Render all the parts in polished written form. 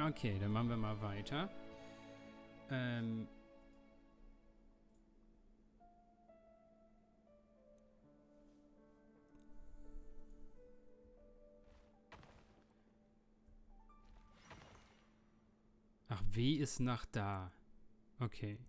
Okay, dann machen wir mal weiter. Ach, W ist nach da. Okay.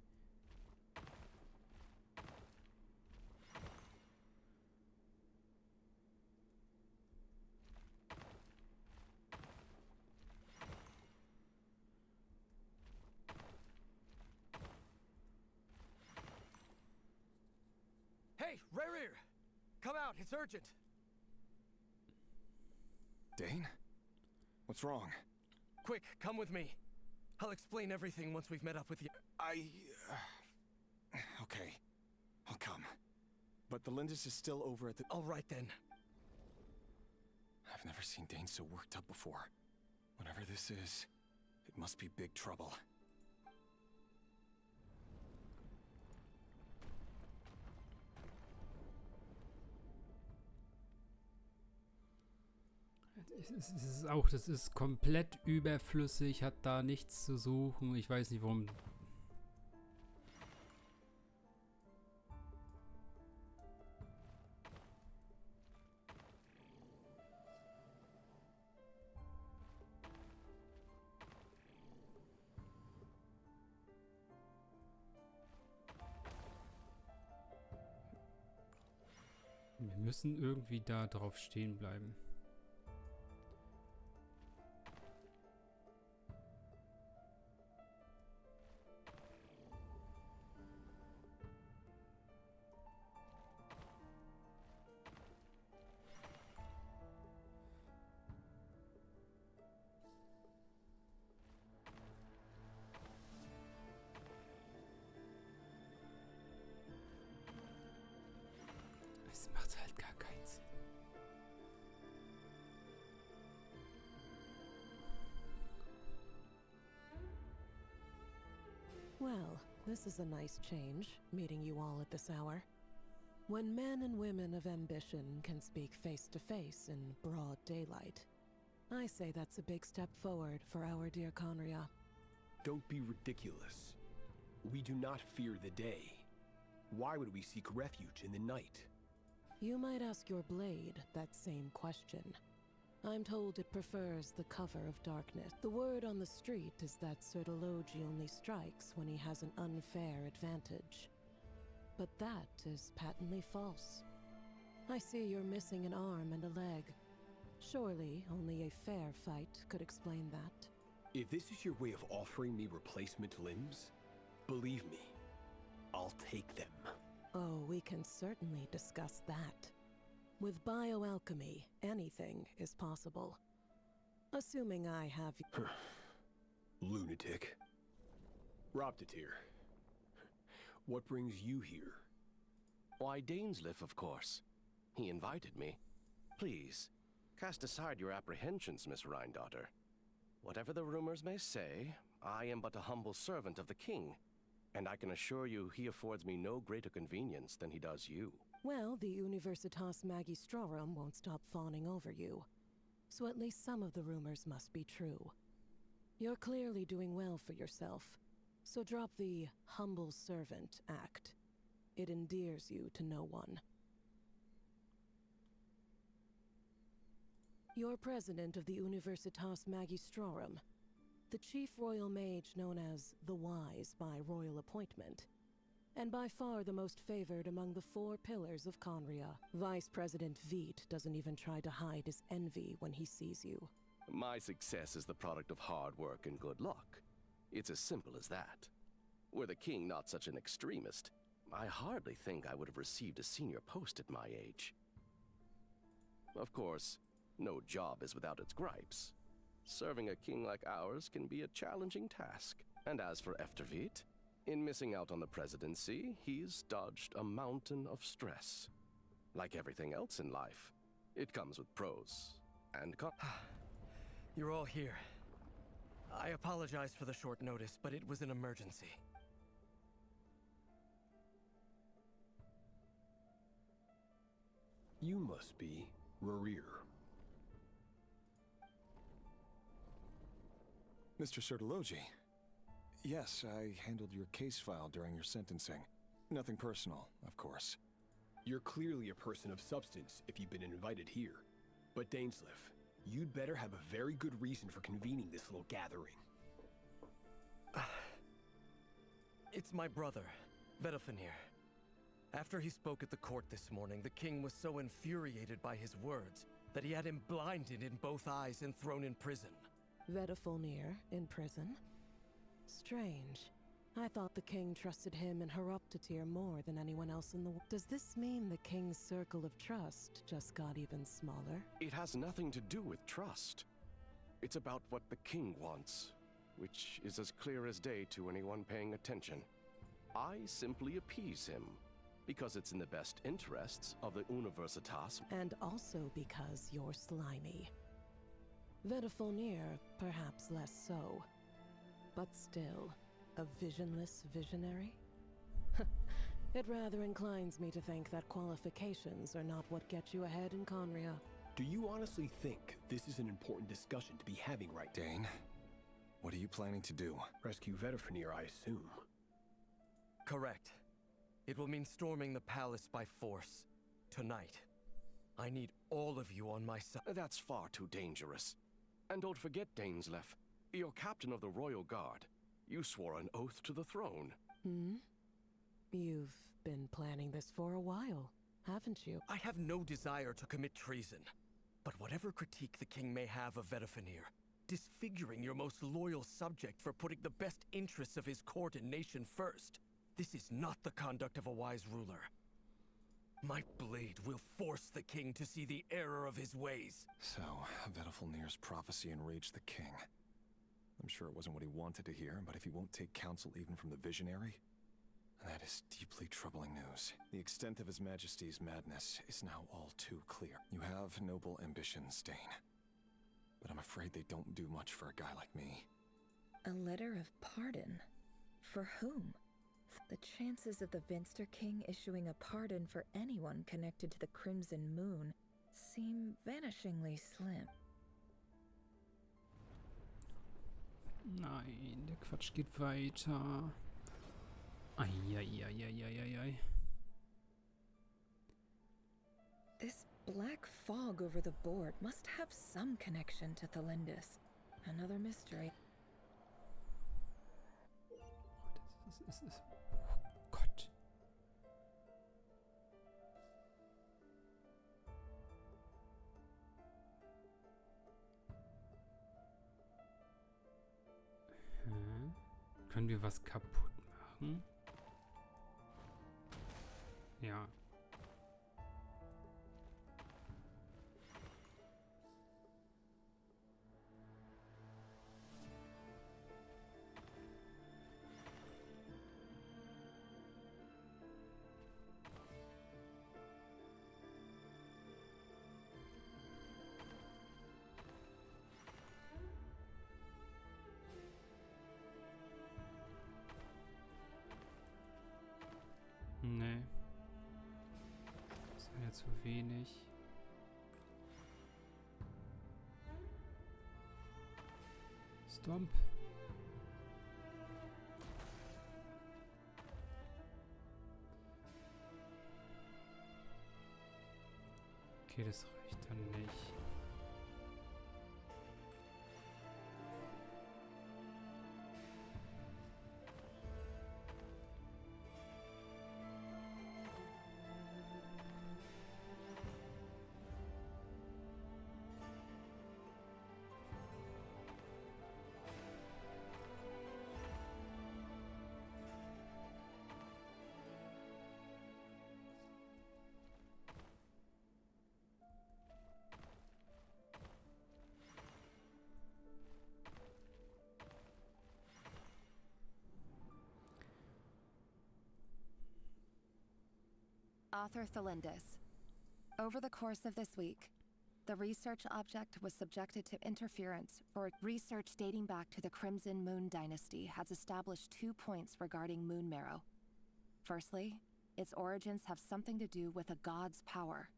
Hey, Rerir! Come out, it's urgent! Dane? What's wrong? Quick, come with me. I'll explain everything once we've met up with you. Okay. I'll come. But the Lindis is still over at the... All right then. I've never seen Dane so worked up before. Whatever this is, it must be big trouble. Das ist komplett überflüssig, hat da nichts zu suchen. Ich weiß nicht, warum. Wir müssen irgendwie da drauf stehen bleiben. Es macht halt gar keinen Sinn. Well, this is a nice change, meeting you all at this hour. When men and women of ambition can speak face to face in broad daylight, I say that's a big step forward for our dear Conria. Don't be ridiculous. We do not fear the day. Why would we seek refuge in the night? You might ask your blade that same question. I'm told it prefers the cover of darkness. The word on the street is that Sir Delogi only strikes when he has an unfair advantage. But that is patently false. I see you're missing an arm and a leg. Surely only a fair fight could explain that. If this is your way of offering me replacement limbs, believe me, I'll take them. Oh, we can certainly discuss that. With bioalchemy, anything is possible. Assuming I have... Lunatic. Roptatir. What brings you here? Why, Dainsleif, of course. He invited me. Please, cast aside your apprehensions, Miss Rhindaughter. Whatever the rumors may say, I am but a humble servant of the king, and I can assure you he affords me no greater convenience than he does you. Well, the Universitas Magistrorum won't stop fawning over you. So at least some of the rumors must be true. You're clearly doing well for yourself, so drop the humble servant act. It endears you to no one. You're president of the Universitas Magistrorum, the chief royal mage known as the Wise by royal appointment, and by far the most favored among the 4 pillars of Conria. Vice President Veit doesn't even try to hide his envy when he sees you. My success is the product of hard work and good luck. It's as simple as that. Were the king not such an extremist, I hardly think I would have received a senior post at my age. Of course, no job is without its gripes. Serving a king like ours can be a challenging task. And as for Efterveit, in missing out on the presidency, he's dodged a mountain of stress. Like everything else in life, it comes with pros and cons. You're all here. I apologize for the short notice, but it was an emergency. You must be Rerir. Mr. Sertologi. Yes, I handled your case file during your sentencing. Nothing personal, of course. You're clearly a person of substance if you've been invited here. But Dainsleif, you'd better have a very good reason for convening this little gathering. It's my brother, Vedalfenir. After he spoke at the court this morning, the king was so infuriated by his words that he had him blinded in both eyes and thrown in prison. Vedalfenir in prison? Strange. I thought the king trusted him and Horoptatyr more than anyone else in the world. Does this mean the king's circle of trust just got even smaller? It has nothing to do with trust. It's about what the king wants, which is as clear as day to anyone paying attention. I simply appease him, because it's in the best interests of the Universitas. And also because you're slimy. Vedalfenir, perhaps less so. But still, a visionless visionary? It rather inclines me to think that qualifications are not what get you ahead in Conria. Do you honestly think this is an important discussion to be having right now? Dane, what are you planning to do? Rescue Vedalfenir, I assume. Correct. It will mean storming the palace by force. Tonight. I need all of you on my side. That's far too dangerous. And don't forget, Dainsleif, you're captain of the Royal Guard. You swore an oath to the throne. Hmm? You've been planning this for a while, haven't you? I have no desire to commit treason. But whatever critique the king may have of Vedalfenir, disfiguring your most loyal subject for putting the best interests of his court and nation first, this is not the conduct of a wise ruler. My blade will force the king to see the error of his ways. So, Vedalfenir's prophecy enraged the king. I'm sure it wasn't what he wanted to hear, but if he won't take counsel even from the visionary, that is deeply troubling news. The extent of His Majesty's madness is now all too clear. You have noble ambitions, Dane. But I'm afraid they don't do much for a guy like me. A letter of pardon? For whom? The chances of the Venster King issuing a pardon for anyone connected to the Crimson Moon seem vanishingly slim. Nein, der Quatsch geht weiter. Eieieiei. This black fog over the board must have some connection to Thelindis. Another mystery. Das ist oh Gott. Können wir was kaputt machen? Ja. Nee. Das wäre ja zu wenig. Stomp. Okay, das reicht dann nicht. Author Thelindis. Over the course of this week, the research object was subjected to interference for research dating back to the Crimson Moon Dynasty has established 2 points regarding Moon Marrow. Firstly, its origins have something to do with a god's power.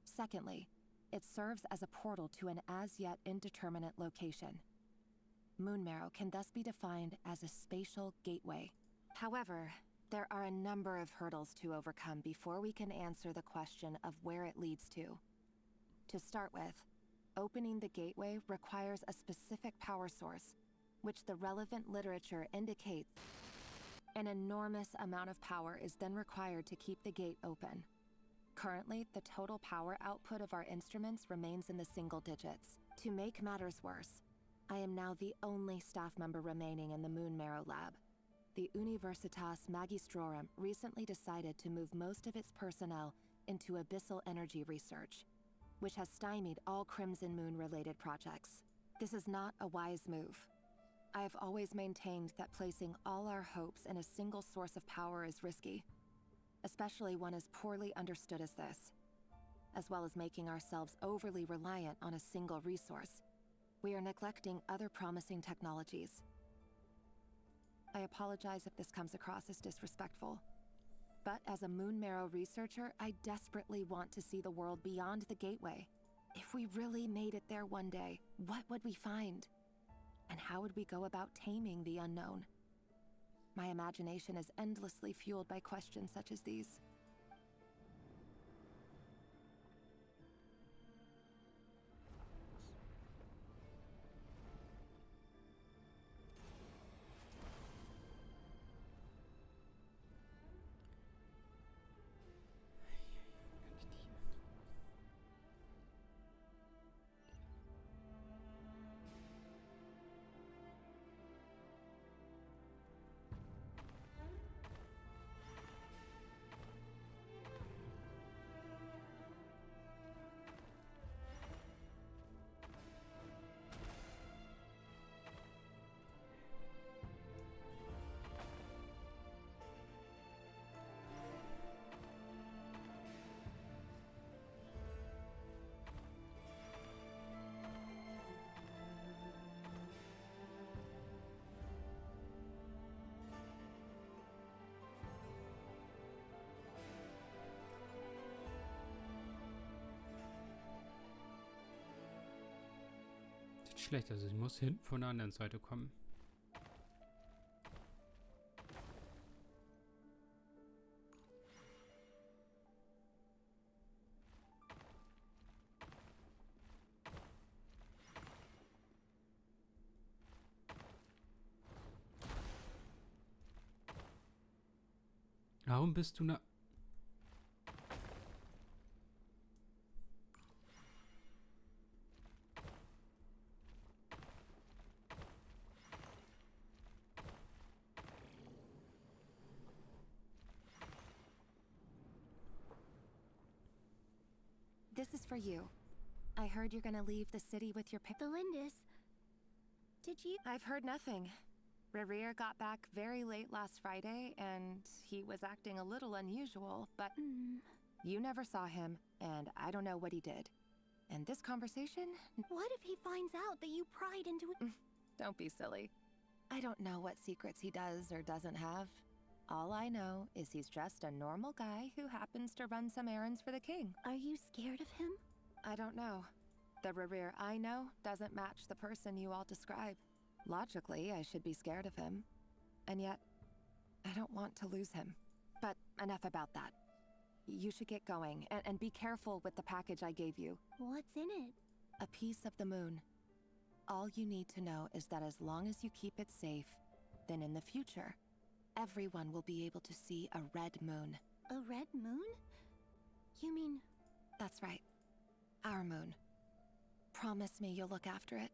Secondly, it serves as a portal to an as-yet indeterminate location. Moonmarrow can thus be defined as a spatial gateway. However, there are a number of hurdles to overcome before we can answer the question of where it leads to. To start with, opening the gateway requires a specific power source, which the relevant literature indicates. An enormous amount of power is then required to keep the gate open. Currently, the total power output of our instruments remains in the single digits. To make matters worse, I am now the only staff member remaining in the Moonmarrow lab. The Universitas Magistrorum recently decided to move most of its personnel into abyssal energy research, which has stymied all Crimson Moon-related projects. This is not a wise move. I have always maintained that placing all our hopes in a single source of power is risky, especially one as poorly understood as this. As well as making ourselves overly reliant on a single resource, we are neglecting other promising technologies. I apologize if this comes across as disrespectful, but as a Moonmarrow researcher, I desperately want to see the world beyond the gateway. If we really made it there one day, what would we find? And how would we go about taming the unknown? My imagination is endlessly fueled by questions such as these. Schlecht, also ich muss hinten von der anderen Seite kommen. Warum bist du na... This is for you. I heard you're gonna leave the city with your Thelindis, did you? I've heard nothing. Rerir got back very late last Friday, and he was acting a little unusual, but you never saw him, and I don't know what he did. And this conversation? What if he finds out that you pried into it? Don't be silly. I don't know what secrets he does or doesn't have. All I know is he's just a normal guy who happens to run some errands for the king. Are you scared of him? I don't know. The Rerir I know doesn't match the person you all describe. Logically, I should be scared of him. And yet, I don't want to lose him. But enough about that. You should get going, and be careful with the package I gave you. What's in it? A piece of the moon. All you need to know is that as long as you keep it safe, then in the future, everyone will be able to see a red moon. A red moon? You mean... That's right. Our moon. Promise me you'll look after it.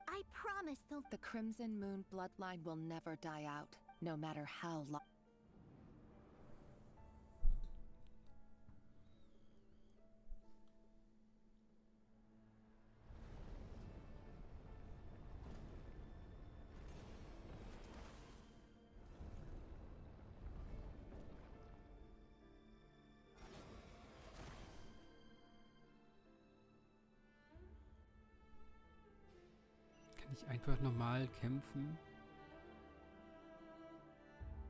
I promise The Crimson Moon bloodline will never die out, no matter how long. Kann ich einfach normal kämpfen?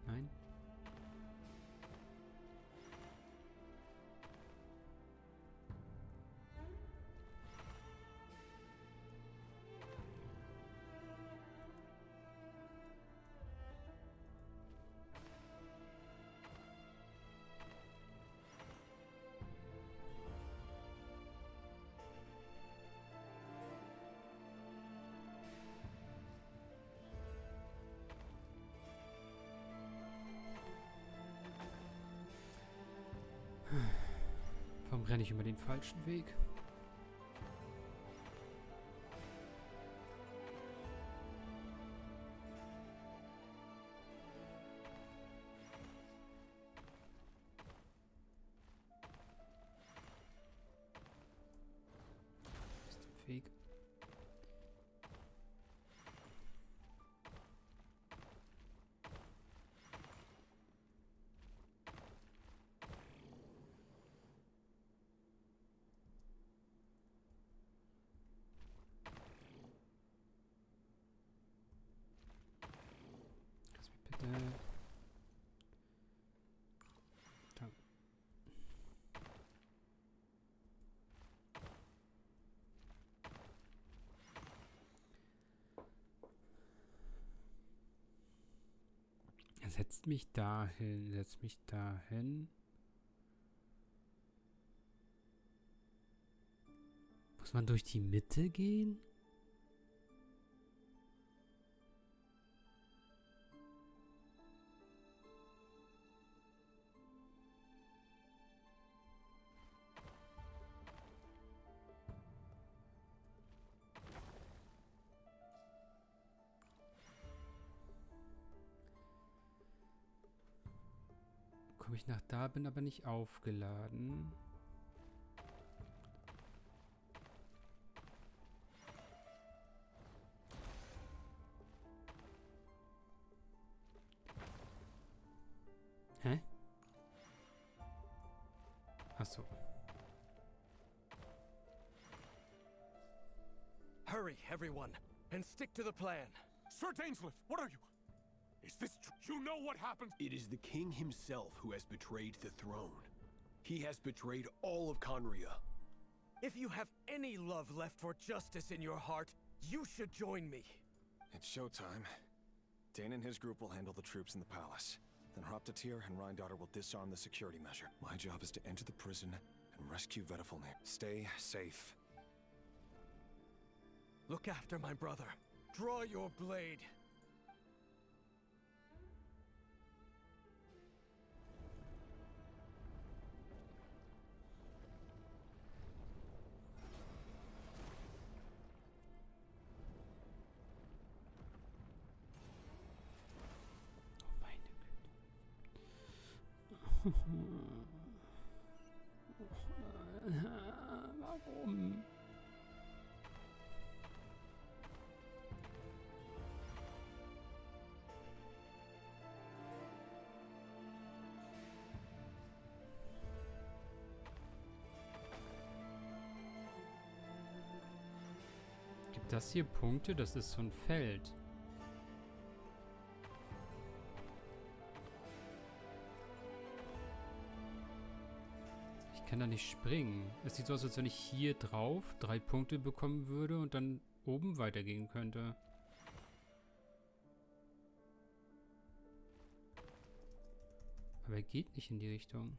Nein? Renne ich über den falschen Weg? Ist der Weg? Bitte. Da. Er setzt mich dahin, setzt mich dahin. Muss man durch die Mitte gehen? Komme ich nach da, bin aber nicht aufgeladen. Hä? Ach so. Hurry, everyone, and stick to the plan. Sir Dainsleif, what are you? Is this true? You know what happened? It is the king himself who has betrayed the throne. He has betrayed all of Conria. If you have any love left for justice in your heart, you should join me. It's showtime. Dane and his group will handle the troops in the palace. Then Hraptatyr and Rhindaughter will disarm the security measure. My job is to enter the prison and rescue Vedifalnir. Stay safe. Look after my brother. Draw your blade. Warum? Gibt das hier Punkte? Das ist so ein Feld. Ich kann da nicht springen. Es sieht so aus, als wenn ich hier drauf 3 Punkte bekommen würde und dann oben weitergehen könnte. Aber er geht nicht in die Richtung.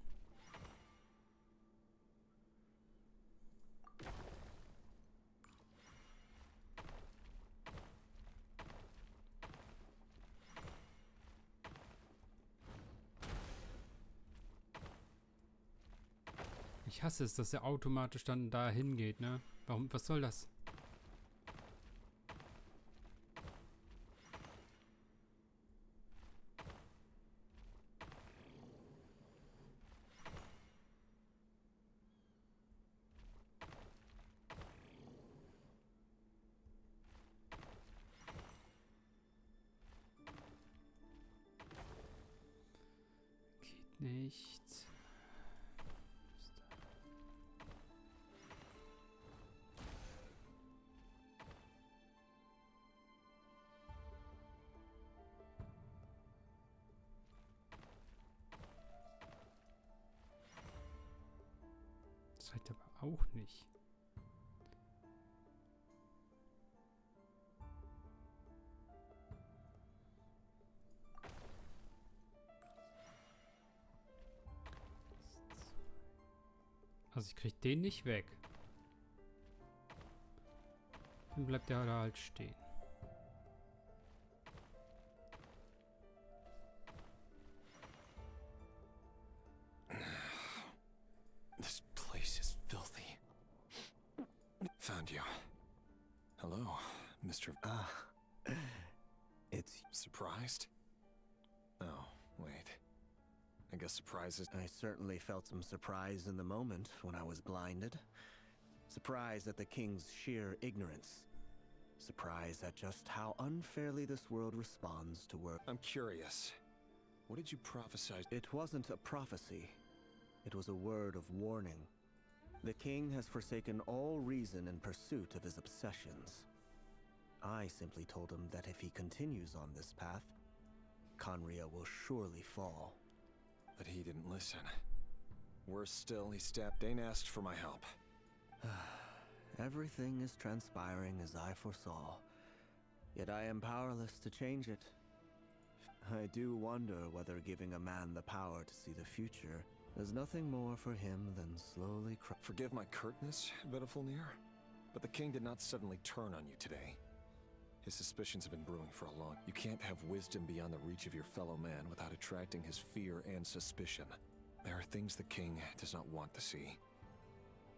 Ich hasse es, dass er automatisch dann da hingeht, ne? Warum? Was soll das? Geht nicht. Das reicht aber auch nicht. Also ich krieg den nicht weg. Dann bleibt der da halt stehen. This place you. Hello, Mr. It's... Surprised? Oh, wait. I guess surprise is... I certainly felt some surprise in the moment when I was blinded. Surprise at the king's sheer ignorance. Surprise at just how unfairly this world responds to work. I'm curious. What did you prophesy? It wasn't a prophecy. It was a word of warning. The king has forsaken all reason in pursuit of his obsessions. I simply told him that if he continues on this path, Khaenri'ah will surely fall. But he didn't listen. Worse still, he stabbed. Dane asked for my help. Everything is transpiring as I foresaw, yet I am powerless to change it. I do wonder whether giving a man the power to see the future is nothing more for him than slowly Forgive my curtness, Vedifilnir, but the king did not suddenly turn on you today. His suspicions have been brewing for a long... You can't have wisdom beyond the reach of your fellow man without attracting his fear and suspicion. There are things the king does not want to see.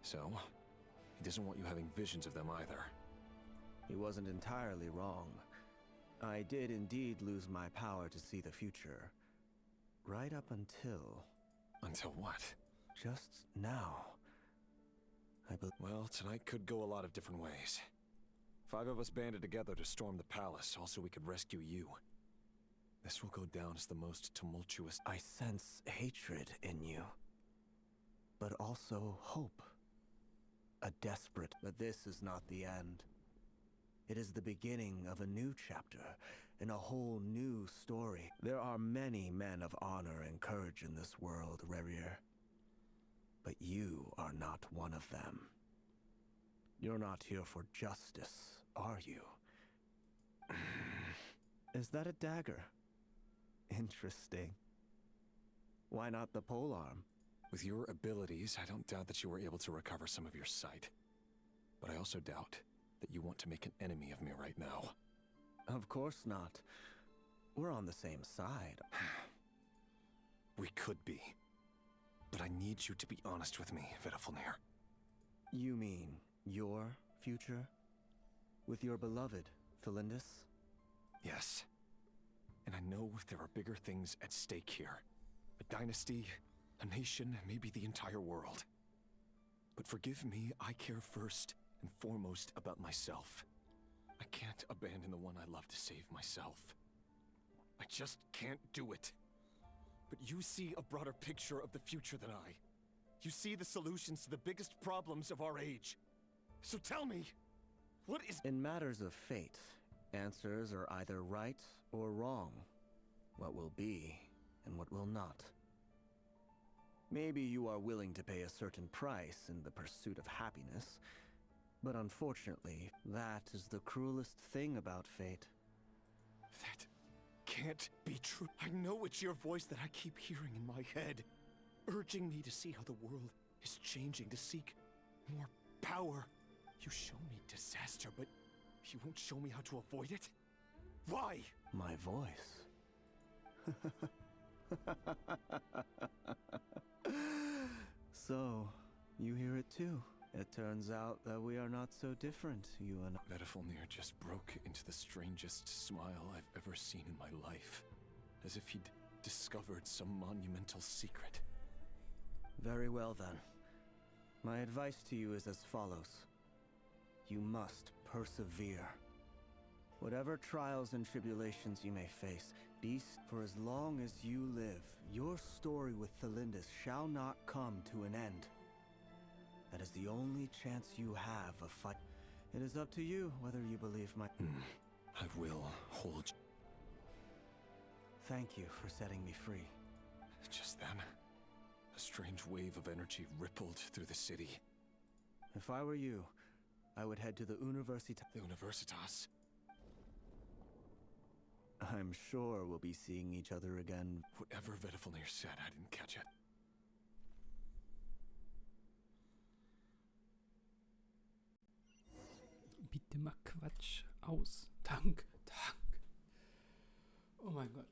So, he doesn't want you having visions of them either. He wasn't entirely wrong. I did indeed lose my power to see the future. Right up until... Until what? Just now. Well, tonight could go a lot of different ways. 5 of us banded together to storm the palace, also we could rescue you. This will go down as the most tumultuous... I sense hatred in you. But also hope. A desperate... But this is not the end. It is the beginning of a new chapter, in a whole new story. There are many men of honor and courage in this world, Rerir. But you are not one of them. You're not here for justice, are you? Is that a dagger? Interesting. Why not the polearm? With your abilities, I don't doubt that you were able to recover some of your sight. But I also doubt that you want to make an enemy of me right now. Of course not. We're on the same side. We could be. But I need you to be honest with me, Vedifilnir. You mean your future? With your beloved, Felindis? Yes. And I know there are bigger things at stake here. A dynasty, a nation, maybe the entire world. But forgive me, I care first and foremost about myself. I can't abandon the one I love to save myself. I just can't do it. But you see a broader picture of the future than I. You see the solutions to the biggest problems of our age. So tell me, what is... In matters of fate, answers are either right or wrong. What will be, and what will not. Maybe you are willing to pay a certain price in the pursuit of happiness, but unfortunately, that is the cruelest thing about fate. That can't be true. I know it's your voice that I keep hearing in my head, urging me to see how the world is changing, to seek more power. You show me disaster, but you won't show me how to avoid it? Why? My voice. So, you hear it too. It turns out that we are not so different, you and I. Vedifilnir just broke into the strangest smile I've ever seen in my life. As if he'd discovered some monumental secret. Very well then. My advice to you is as follows. You must persevere. Whatever trials and tribulations you may face, for as long as you live, your story with Felindis shall not come to an end. That is the only chance you have of fight. It is up to you whether you believe my... I will hold... Thank you for setting me free. Just then, a strange wave of energy rippled through the city. If I were you, I would head to the Universitas. The Universitas? I'm sure we'll be seeing each other again. Whatever Vedifilnir said, I didn't catch it. Bitte mal Quatsch aus. Dank, Dank. Oh mein Gott.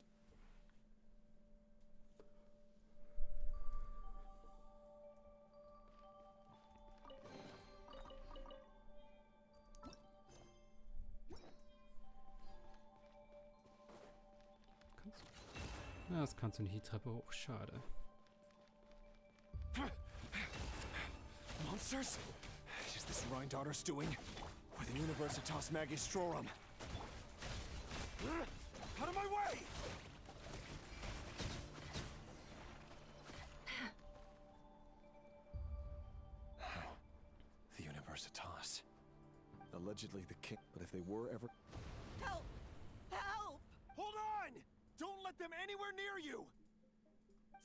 Na, das kannst du nicht die Treppe hoch. Schade. Monsters? Is this Rhindaughter's doing? With the Universitas Magistrorum? Out of my way! The Universitas. Allegedly the king, but if they were ever... Help! Help! Hold on! Don't let them anywhere near you!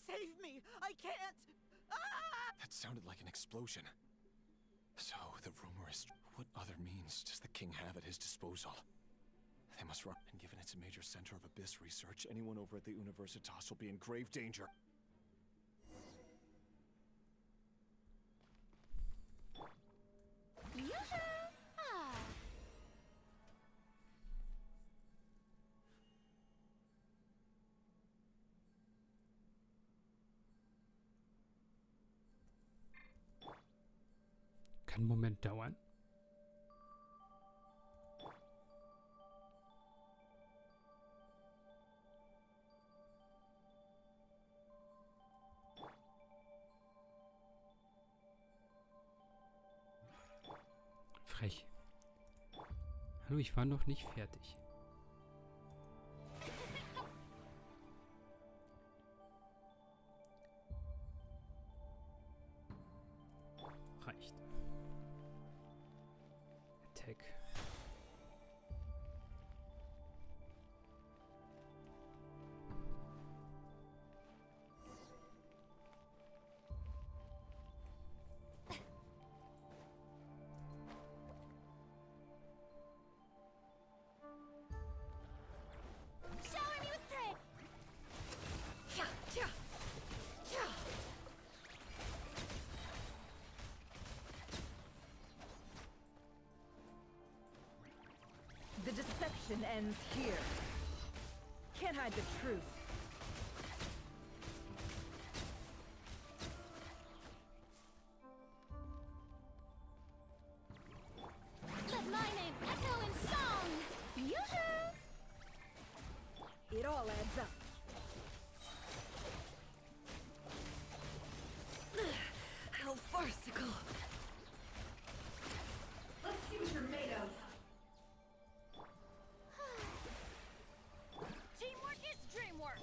Save me! I can't! Ah! That sounded like an explosion. So, the rumor is... What other means does the king have at his disposal? They must run, and given it's a major center of abyss research, anyone over at the Universitas will be in grave danger. Ah. Kann einen Moment dauern. Frech. Hallo, ich war noch nicht fertig. Reicht. Attack. Shower me with praise! Cha, cha, cha. The deception ends here. Can't hide the truth. Let my name echo in song! Yoo-hoo! It all adds up. How farcical. Let's see what you're made of. Teamwork is dreamwork!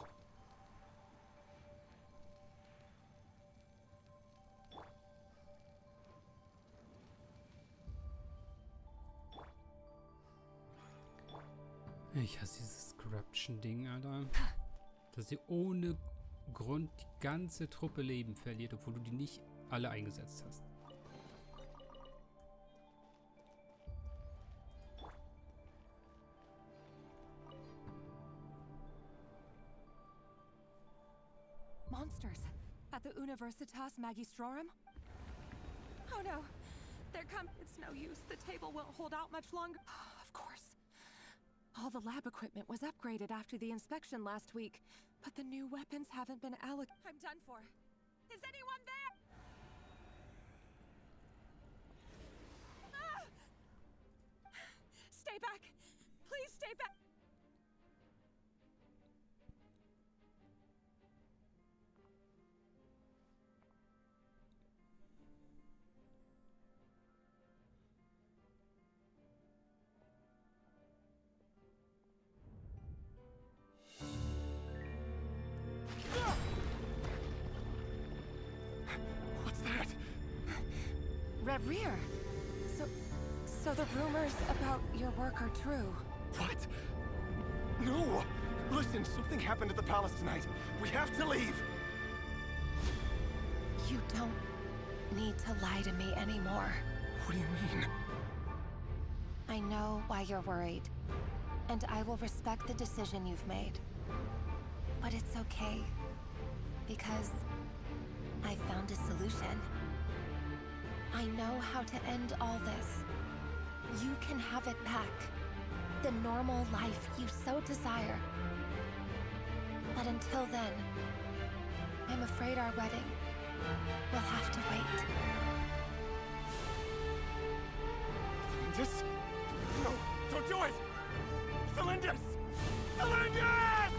Ich hasse dieses Corruption-Ding, Alter. Dass sie ohne Grund die ganze Truppe Leben verliert, obwohl du die nicht alle eingesetzt hast. Monsters at the Universitas Magistrorum? Oh no, they're come. It's no use. The table won't hold out much longer. Of course. All the lab equipment was upgraded after the inspection last week, but the new weapons haven't been allocated. I'm done for. Is anyone there? Ah! Stay back. Please stay back. What's that? Rear. So the rumors about your work are true. What? No! Listen, something happened at the palace tonight. We have to leave! You don't need to lie to me anymore. What do you mean? I know why you're worried, and I will respect the decision you've made. But it's okay, because I found a solution. I know how to end all this. You can have it back. The normal life you so desire. But until then, I'm afraid our wedding will have to wait. Cylindus? No, don't do it! Cylindus! Cylindus!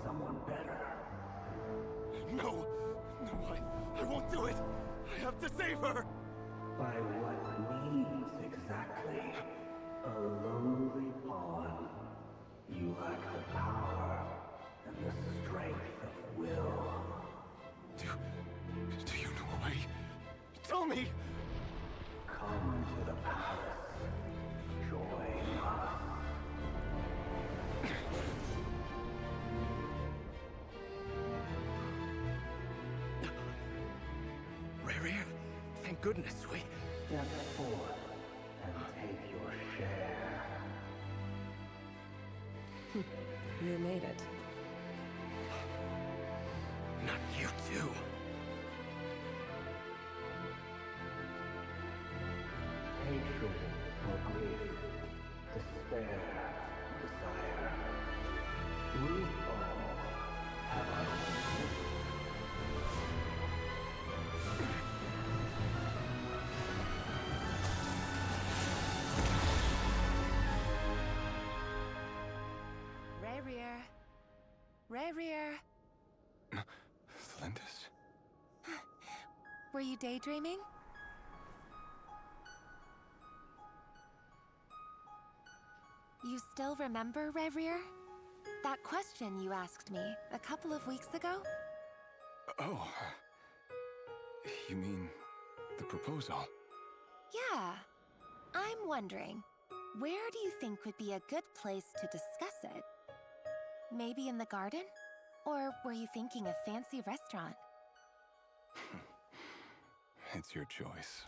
someone better. No! No, I won't do it! I have to save her! By what means exactly? A lowly pawn. You lack the power and the strength of will. Do you know a way? Tell me! Come to the palace. Join us. Rary, thank goodness we... Step forth and take your share. You made it. Not you too. Hatred or grief, despair or desire. We all have our own. Rayrir. Rayrir. Thalindis? Were you daydreaming? You still remember, Rayrir? That question you asked me a couple of weeks ago? Oh. You mean the proposal? Yeah. I'm wondering, where do you think would be a good place to discuss it? Maybe in the garden? Or were you thinking a fancy restaurant? It's your choice.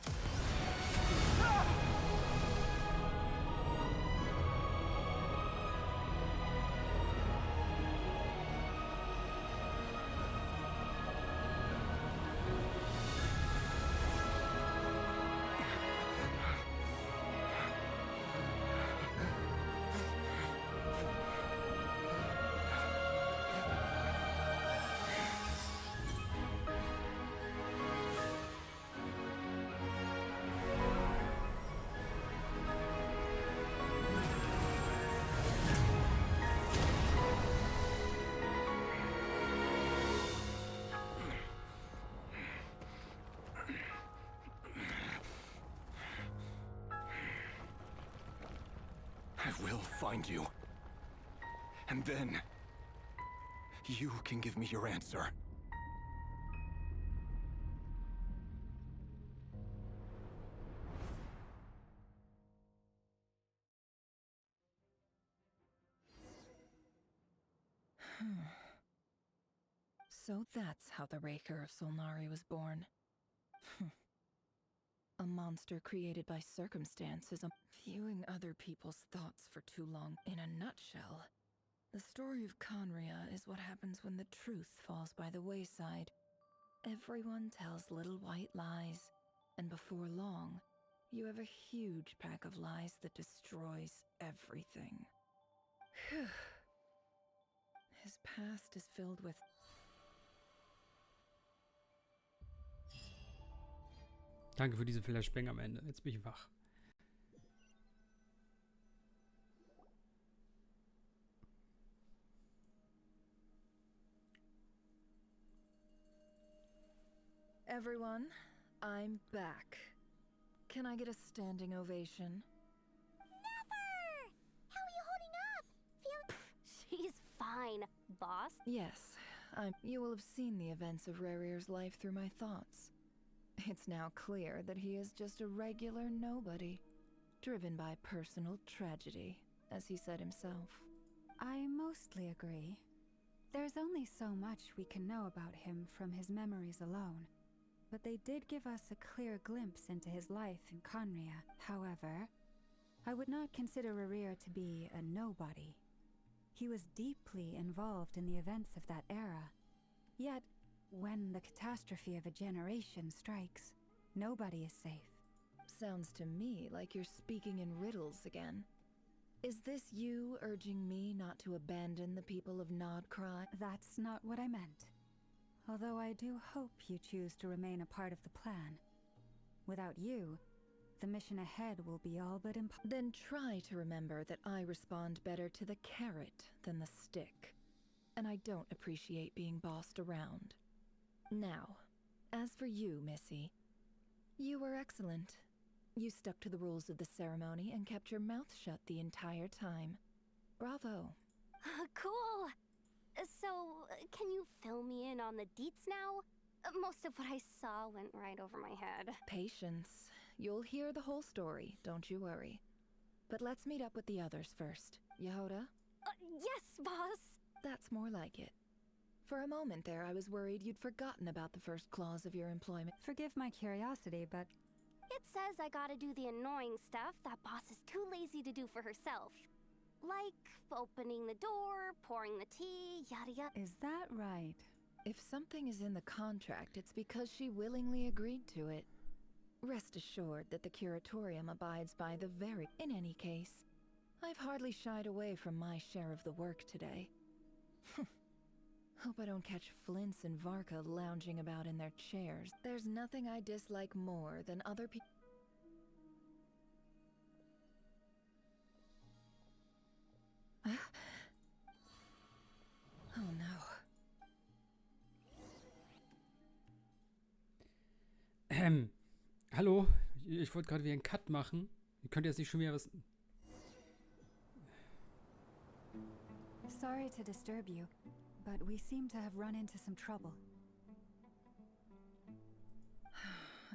I will find you. And then... you can give me your answer. So that's how the Raker of Solnari was born. A monster created by circumstance is viewing other people's thoughts for too long. In a nutshell, the story of Khaenri'ah is what happens when the truth falls by the wayside. Everyone tells little white lies, and before long, you have a huge pack of lies that destroys everything. His past is filled with... Danke für diese Flashbang am Ende. Jetzt bin ich wach. Everyone, I'm back. Can I get a standing ovation? Never! How are you holding up? She's fine, boss. Yes, you will have seen the events of Rarir's life through my thoughts. It's now clear that he is just a regular nobody, driven by personal tragedy, as he said himself. I mostly agree. There's only so much we can know about him from his memories alone, but they did give us a clear glimpse into his life in Khaenri'ah. However, I would not consider Rarir to be a nobody. He was deeply involved in the events of that era. Yet, when the catastrophe of a generation strikes, nobody is safe. Sounds to me like you're speaking in riddles again. Is this you urging me not to abandon the people of Nodcry? That's not what I meant. Although I do hope you choose to remain a part of the plan. Without you, the mission ahead will be all but impossible. Then try to remember that I respond better to the carrot than the stick. and I don't appreciate being bossed around. Now, as for you, Missy, you were excellent. You stuck to the rules of the ceremony and kept your mouth shut the entire time. Bravo. Cool. So, can you fill me in on the deets now? Most of what I saw went right over my head. Patience. You'll hear the whole story, don't you worry. But let's meet up with the others first. Yehoda? Yes, boss! That's more like it. For a moment there, I was worried you'd forgotten about the first clause of your employment. Forgive my curiosity, but It says I gotta do the annoying stuff that boss is too lazy to do for herself. Like opening the door, pouring the tea, yada yada. is that right? If something is in the contract, it's because she willingly agreed to it. Rest assured that the curatorium abides by the very... In any case, I've hardly shied away from my share of the work today. Hope I don't catch Flints and Varka lounging about in their chairs. There's nothing I dislike more than other people... Oh no. Hallo? Ich wollte gerade wieder einen Cut machen. Ihr könnt jetzt nicht schon wieder was... Sorry to disturb you, but we seem to have run into some trouble.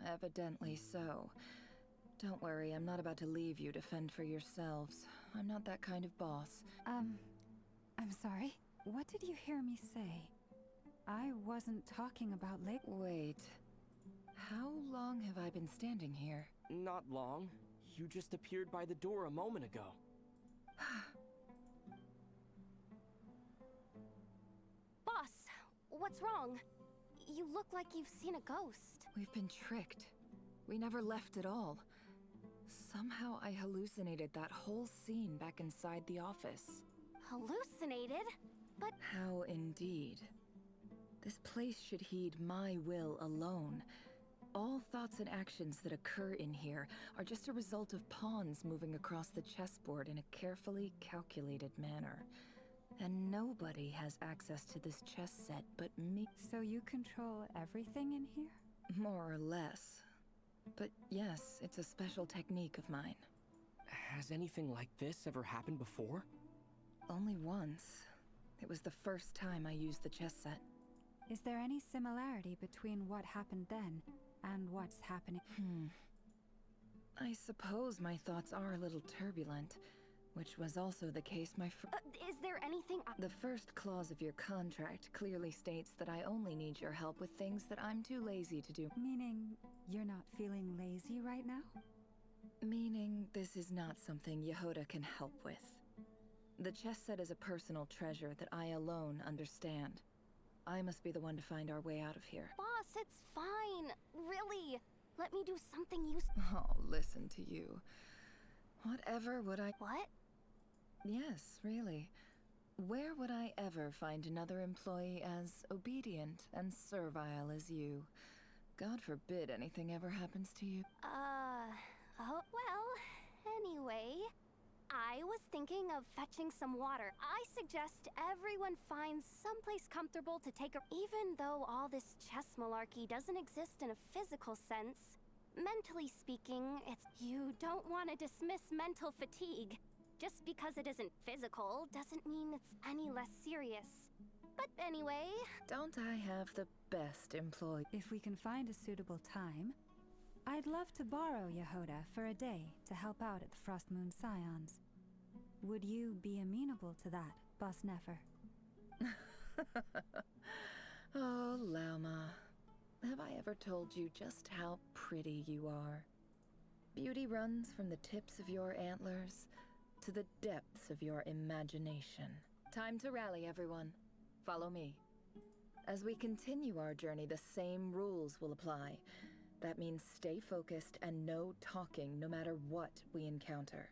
Evidently so. Don't worry, I'm not about to leave you to fend for yourselves. I'm not that kind of boss. I'm sorry? What did you hear me say? I wasn't talking about Lake... Wait. How long have I been standing here? Not long. You just appeared by the door a moment ago. Boss, what's wrong? You look like you've seen a ghost. We've been tricked. We never left at all. Somehow I hallucinated that whole scene back inside the office. Hallucinated? But... How indeed. This place should heed my will alone. All thoughts and actions that occur in here are just a result of pawns moving across the chessboard in a carefully calculated manner. And nobody has access to this chess set but me. So you control everything in here? More or less. But yes, it's a special technique of mine. Has anything like this ever happened before? Only once. It was the first time I used the chess set. Is there any similarity between what happened then and what's happening? I suppose my thoughts are a little turbulent, which was also the case is there anything The first clause of your contract clearly states that I only need your help with things that I'm too lazy to do. Meaning, you're not feeling lazy right now? Meaning, this is not something Yehoda can help with. The chess set is a personal treasure that I alone understand. I must be the one to find our way out of here. Boss, it's fine. Really. Let me do something useful. Oh, listen to you. Whatever would I... What? Yes, really. Where would I ever find another employee as obedient and servile as you? God forbid anything ever happens to you. Oh, well, anyway... I was thinking of fetching some water. I suggest everyone finds someplace comfortable to take a... Even though all this chess malarkey doesn't exist in a physical sense, mentally speaking, it's... You don't want to dismiss mental fatigue. Just because it isn't physical doesn't mean it's any less serious. But anyway... Don't I have the best employee? If we can find a suitable time, I'd love to borrow Yehoda for a day to help out at the Frostmoon Scions. Would you be amenable to that, Boss Nefer? Oh, Lauma. Have I ever told you just how pretty you are? Beauty runs from the tips of your antlers to the depths of your imagination. Time to rally, everyone. Follow me. As we continue our journey, the same rules will apply. That means stay focused and no talking no matter what we encounter.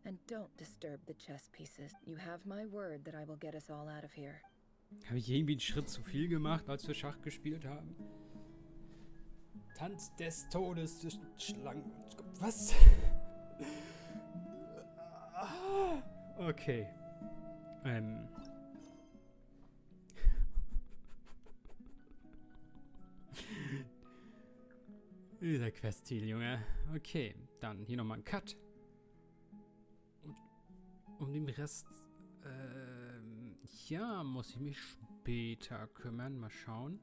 And don't disturb the chess pieces. You have my word that I will get us all out of here. Habe ich irgendwie einen Schritt zu viel gemacht, als wir Schach gespielt haben? Tanz des Todes zwischen Schlangen. Was? Okay. Dieser Quest-Ziel, Junge. Okay, dann hier nochmal ein Cut. Und um den Rest, ja, muss ich mich später kümmern. Mal schauen.